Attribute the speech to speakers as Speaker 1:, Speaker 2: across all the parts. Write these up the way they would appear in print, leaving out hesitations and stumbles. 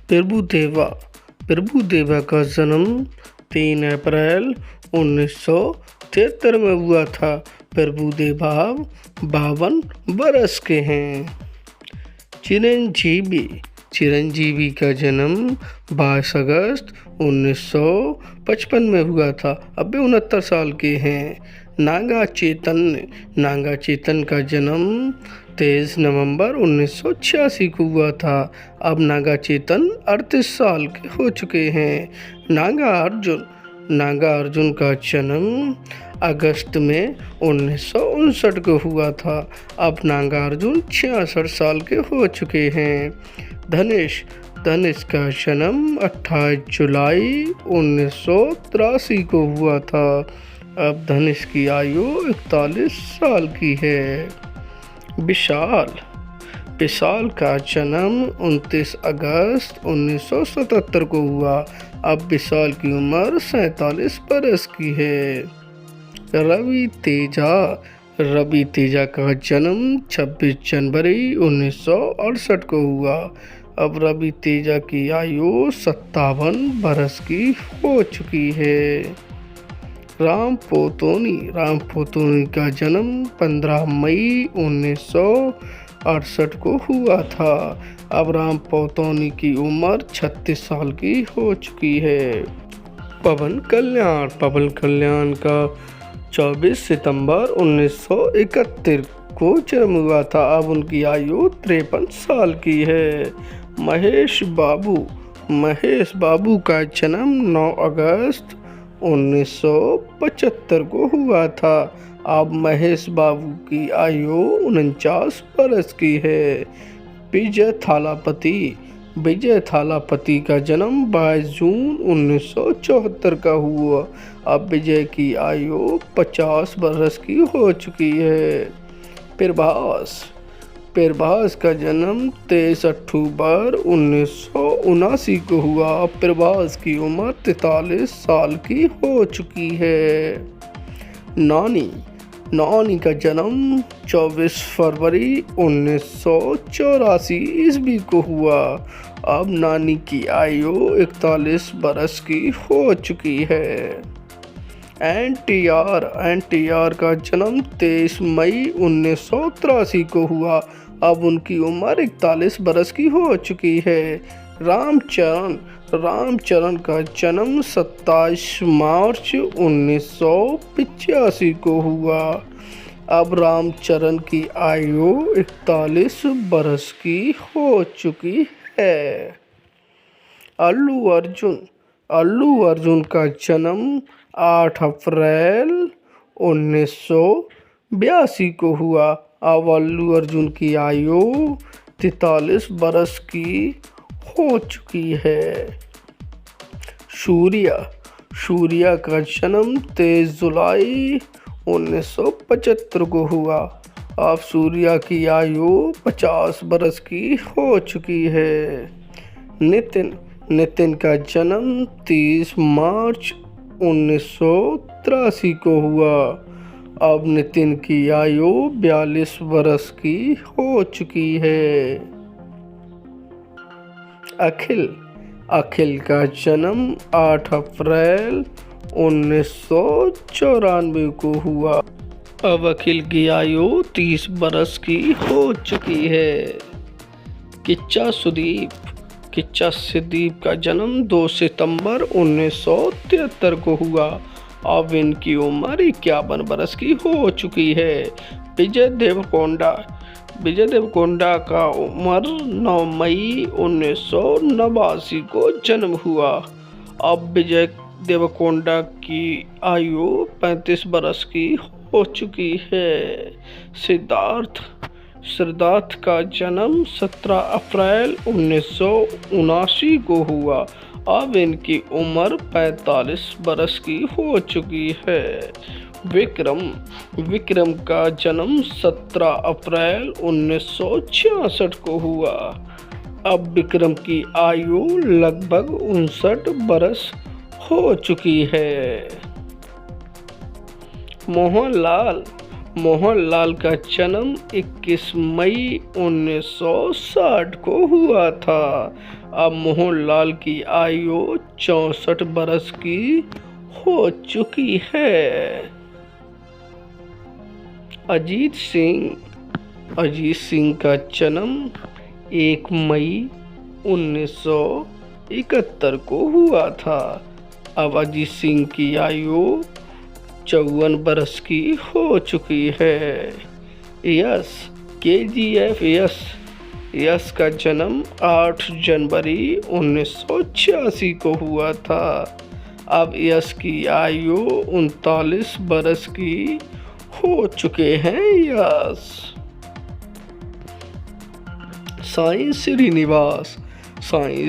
Speaker 1: प्रभुदेवा प्रभुदेवा का जन्म 3 अप्रैल 1973 में हुआ था। प्रभुदेवा 52 बरस के हैं। चिरंजीवी का जन्म 22 अगस्त 1955 में हुआ था। अब 69 साल के हैं। नागा चैतन्य का जन्म 23 नवंबर 1986 को हुआ था। अब नागा चैतन्य 38 साल के हो चुके हैं। नागा अर्जुन का जन्म अगस्त में 1959 को हुआ था। अब नागा अर्जुन 66 साल के हो चुके हैं। धनेश का जन्म 28 जुलाई 1983 को हुआ था। अब धनेश की आयु 41 साल की है। विशाल का जन्म 29 अगस्त 1977 को हुआ। अब विशाल की उम्र 47 बरस की है। रवि तेजा का जन्म 26 जनवरी 1968 को हुआ। अब रवि तेजा की आयु 57 बरस की हो चुकी है। राम पोतोनी का जन्म 15 मई 1968 को हुआ था। अब राम पोतोनी की उम्र 36 साल की हो चुकी है। पवन कल्याण का 24 सितंबर 1971 को जन्म हुआ था। अब उनकी आयु 53 साल की है। महेश बाबू का जन्म 9 अगस्त 1975 को हुआ था। अब महेश बाबू की आयु 49 बरस की है। विजय थालापति का जन्म 22 जून 1974 का हुआ। अब विजय की आयु 50 बरस की हो चुकी है। प्रभास का जन्म 23 अक्टूबर 1979 को हुआ। अब प्रभास की उम्र 43 साल की हो चुकी है। नानी का जन्म 24 फरवरी 1984 ईस्वी को हुआ। अब नानी की आयु 41 बरस की हो चुकी है। एनटीआर का जन्म 23 मई 1983 को हुआ। अब उनकी उम्र 41 बरस की हो चुकी है। रामचरण का जन्म 27 मार्च 1985 को हुआ। अब रामचरण की आयु 41 बरस की हो चुकी है। अल्लू अर्जुन का जन्म 8 अप्रैल 1982 को हुआ। अब अल्लू अर्जुन की आयु 43 बरस की हो चुकी है। सूर्या का जन्म 23 जुलाई 1975 को हुआ। अब सूर्या की आयु 50 बरस की हो चुकी है। नितिन का जन्म 30 मार्च 1983 को हुआ। अब नितिन की आयु 42 बरस की हो चुकी है। अखिल का जन्म 8 अप्रैल 1994 को हुआ। अब अखिल की आयु 30 बरस की हो चुकी है। किच्चा सुदीप का जन्म 2 सितंबर 1973 को हुआ। अब इनकी उम्र 51 बरस की हो चुकी है। विजय देवरकोंडा का उम्र 9 मई 1989 को जन्म हुआ। अब विजय देवरकोंडा की आयु 35 बरस की हो चुकी है। सिद्धार्थ का जन्म 17 अप्रैल 1979 को हुआ। अब इनकी उम्र 45 बरस की हो चुकी है। विक्रम का जन्म 17 अप्रैल 1966 को हुआ। अब विक्रम की आयु लगभग 59 बरस हो चुकी है। मोहनलाल का जन्म 21 मई 1960 को हुआ था। अब मोहनलाल की आयु 64 बरस की हो चुकी है। अजीत सिंह का जन्म 1 मई 1971 को हुआ था। अब अजीत सिंह की आयु 54 बरस की हो चुकी है। यश KGF यश का जन्म 8 जनवरी 1986 को हुआ था। अब यश की आयु 39 बरस की हो चुके हैं। यश साईं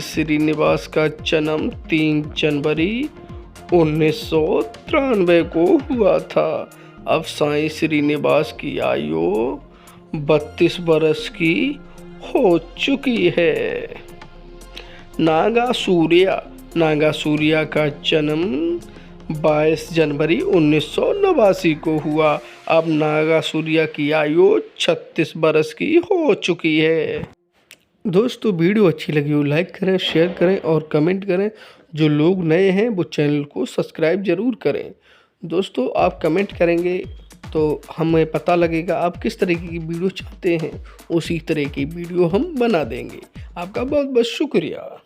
Speaker 1: श्रीनिवास का जन्म 3 जनवरी 1993 को हुआ था। अब साईं श्रीनिवास की आयु 32 बरस की हो चुकी है। नागा सूर्या का जन्म 22 जनवरी 1989 को हुआ। अब नागा सूर्या की आयु 36 बरस की हो चुकी है। दोस्तों वीडियो अच्छी लगी हो लाइक करें, शेयर करें और कमेंट करें। जो लोग नए हैं वो चैनल को सब्सक्राइब ज़रूर करें। दोस्तों आप कमेंट करेंगे तो हमें पता लगेगा आप किस तरीके की वीडियो चाहते हैं, उसी तरह की वीडियो हम बना देंगे। आपका बहुत बहुत शुक्रिया।